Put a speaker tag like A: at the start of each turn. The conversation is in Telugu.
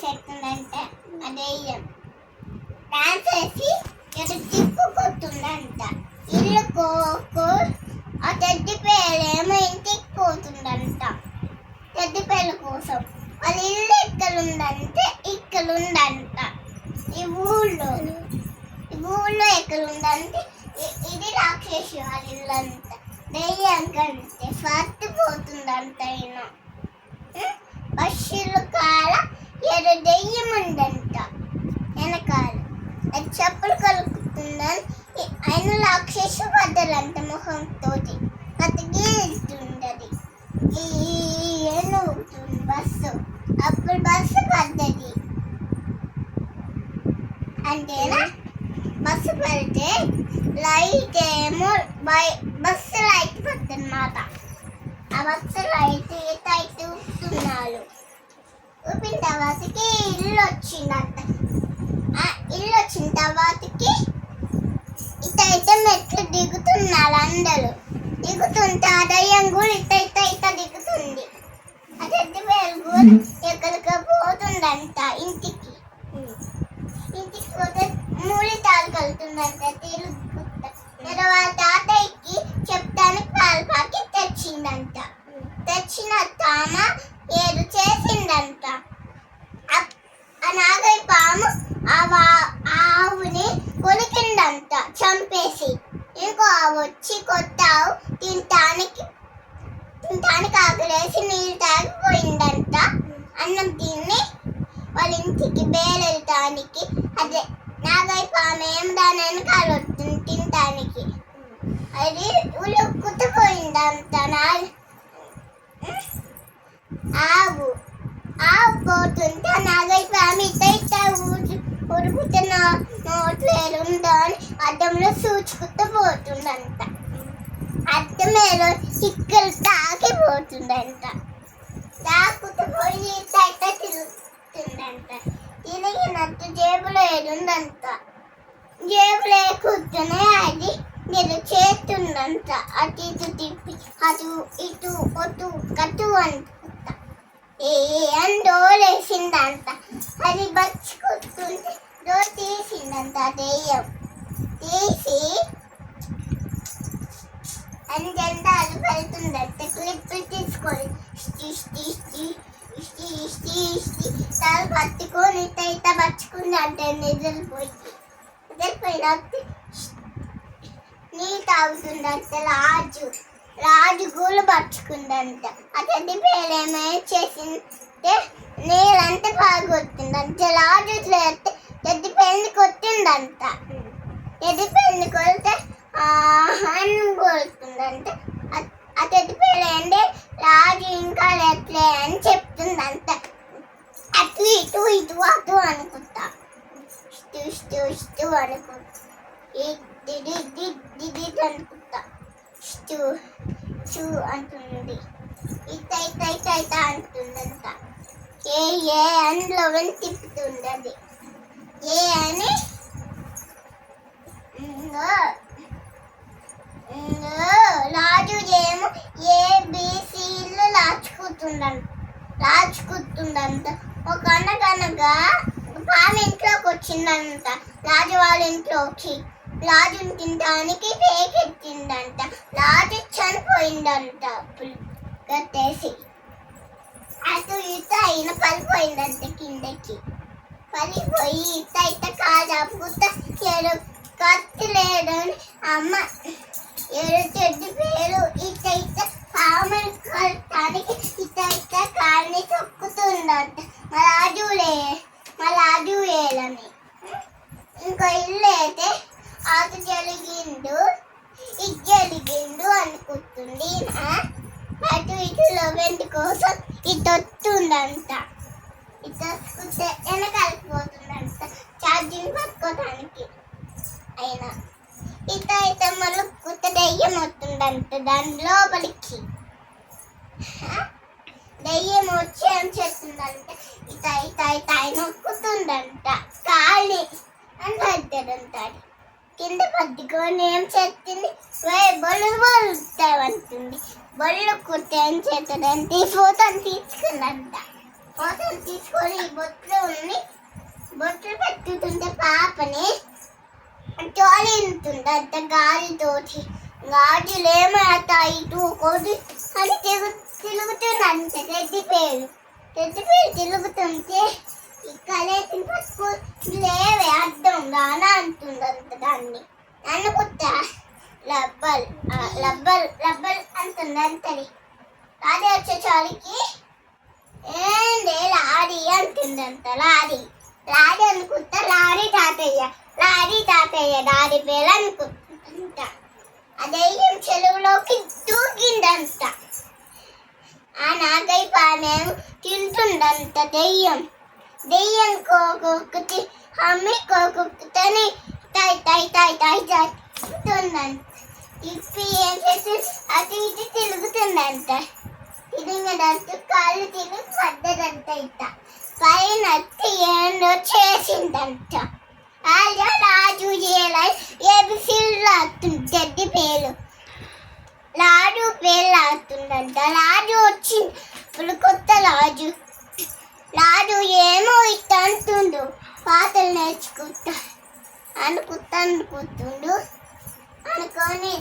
A: చేస్తుందంటే అదెయ్యం డాన్స్ వేసి ఎటు తిప్పు కొట్టుందంట. ఇల్లు కోకు ఆ టెడ్డిపేలేమో ఇంటికి పోతుందంట. టెడ్డిపేల కోసం వాళ్ళ ఇల్లు ఇక్కడుందంట. ఈ ఊళ్ళో ఎక్కడుందంటే ఇది రాక్షసి వాళ్ళ ఇల్లంతా. దెయ్యం కంటే ఫస్ట్ పోతుందంట. బస్సులు కాల ఏదో దెయ్యం ఉందంట వెనకాల. అది చెప్పులు కలుపుతుందని ఆయన రాక్షసు పడ్డలంట మొహంతో. బతికి వెళ్తుండది ఏనుగుతుంది బస్సు. అప్పుడు బస్సు పడ్డది అంతేనా. బస్సు పడితే లైట్ ఏమో బస్సు లైట్ పడుతుందన్నమాట. ఆ బస్సు లైట్ ఊపుతున్నారు. ఊపిన తర్వాతకి ఇల్లు వచ్చిందంట. ఆ ఇల్లు వచ్చిన తర్వాతకి ఇటైతే మెట్లు దిగుతున్నారు అందరూ. దిగుతుంటే ఆ దయ్యం కూడా ఇట దిగుతుంది. ఆ టెడ్డిబేర్ కూడా ఎక్కడికి పోతుందంట. ఇంటికి పోతే మూలితాలు కలుతుందంట. వాళ్ళ తాతయ్యకి చెప్తానికి పాల ప్యాకెట్ తెచ్చిందంట. తెచ్చిన తామ ఏడు చేసిందంట. ఆ నాగయ్య పాము ఆవుని కొలికిందంట చంపేసి. ఇంకో ఆవు వచ్చి కొత్త ఆవు తినటానికి ఆకలేసి నీళ్ళు తాగిపోయిందంట. అన్నం తిని వాళ్ళ ఇంటికి బేరెళ్ళటానికి అదే నాగయ్య పాము ఏం దాని వెనకాల వస్తుంది తినటానికి. అది ఉలుక్కుపోయిందంట. ఆవు పోతుంటే నాగయ్య పాము ఇట ఉరుకుతున్న నోట్లు ఏరుందో అని అద్దంలో చూచుకుంటూ పోతుందంట. అద్దమేలో చిక్కలు తాకిపోతుందంట. తాకుతూ పోయి ఇట తిరుగుతుందంట. తిరిగినట్టు జేబులో ఏడుందంట. జేబులో కూర్చొని అది నేను చేస్తుందంట. అటు ఇటు తిప్పి అటు ఇటు కట్టు అనుకుంటా అని డోలేసిందంట. అది బచ్చుకుంటుంటే డోర్ తీసిందంట. దెయ్యం తీసి అని జెండాలు పెడుతుందంట. క్లిప్పులు తీసుకొని తల పట్టుకొని ఇట పట్టుకుందంట. నిద్రపోయినట్టు నీళ్ళు తాగుతుందంట. రాజు గూలు పట్టుకుందంట. ఆ టెడ్డిబేర్ ఏమో చేసింటే నీళ్ళంతా బాగొట్టిందంట. రాజు టెడ్డిబేర్ని కొట్టిందంట. టెడ్డిబేర్ని కొడితే అని కొడుతుందంట. ఆ టెడ్డిబేర్ ఏంటి రాజు ఇంకా ఎట్లే అని చెప్తుందంట. అటు ఇటు అనుకుంటా అనుకుంటా అంటుంది. ఇట అంటుందంట. ఏ అందులో తిప్పుతుంది. అది ఏ అని రాజు ఏమో ఏబిసిలు రాచుకుంటుందంట. ఒక అనగనగా పాము ఇంట్లోకి వచ్చిందంట. రాజు వాళ్ళ ఇంట్లోకి రాజుని తినడానికి పేకెత్తిందంట. రాజు చనిపోయిందంట. కట్టేసి అటు ఇట అయిన పడిపోయిందంట. కిందకి పడిపోయి ఇట కాజాపుతా కత్తి లేదని అమ్మ టెడ్డిబేరు ఇట పాముని కట్టడానికి ఇట కాళ్ళని తొక్కుతుందంట. మా రాజు వేలని ఇంకో ఇల్లు అయితే అటు జరిగిండు ఇది అనుకుంటుంది. అటు ఇటులో వెంటి కోసం ఇటొస్తుందంట. ఇటొస్తే వెనకాలిపోతుందంట ఛార్జింగ్ పట్టుకోవడానికి. అయినా ఇట మళ్ళీ కుట్ట దెయ్యం వస్తుందంట. దాని లోపలికి దెయ్యం వచ్చి ఏం చేస్తుందంట. ఇట నొక్కుతుందంట. కాళ్ళని అని అంటాడు. కింద పట్టుకొని ఏం చేస్తుంది. బొల్లు బొలుతామంటుంది. బొల్లు కుట్ట ఏం చేస్తుందంటే ఈ ఫోటోని తీసుకుందంట. ఫోటోలు తీసుకొని బొట్లు ఉన్ని బొట్లు పెట్టుతుంటే పాపని తోలింటుందంట గాలితోటి. గాజులేమవుతాయి ఇటు కొద్ది అని తిరుగుతుందంట. టెడ్డి పేరు తిరుగుతుంటే కలేసి పట్టుకు లేవే అర్థం గానా అంటుందంట. దాన్ని నన్ను కుట్ట లబ్బల్ లబ్బల్ లబ్బల్ అంటుందంటది. లారీ వచ్చేసరికి ఏంది లారీ అంటుందంట. లారీ లారీ అనుకుంటా లారీ తాతయ్య లారీ పేరు అనుకుంటా. ఆ దెయ్యం చెరువులోకి దూకిందంట. ఆ నాగయ్య పానేమో తింటుందంట. దెయ్యం కోకొక్కటి అమ్మి కోకొక్కని తింటుందంట. ఇప్పి ఏం చేసి అటు ఇటు తిరుగుతుందంట. తిరిగినంత కాళ్ళు తిరిగి పడ్డదంట. ఇట్ట పైన ఏందో చేసిందంట. అలా రాజు ఏబిసిల్ రాస్తుంది. టెడ్డి పేరు లాడు పేరు రాస్తుందంట. లాడు వచ్చింది. ఇప్పుడు కొత్త లాడు ఏమో ఇట్ట అంటుండు. పాటలు నేర్చుకుంటా అనుకుంటుండు. అనుకొని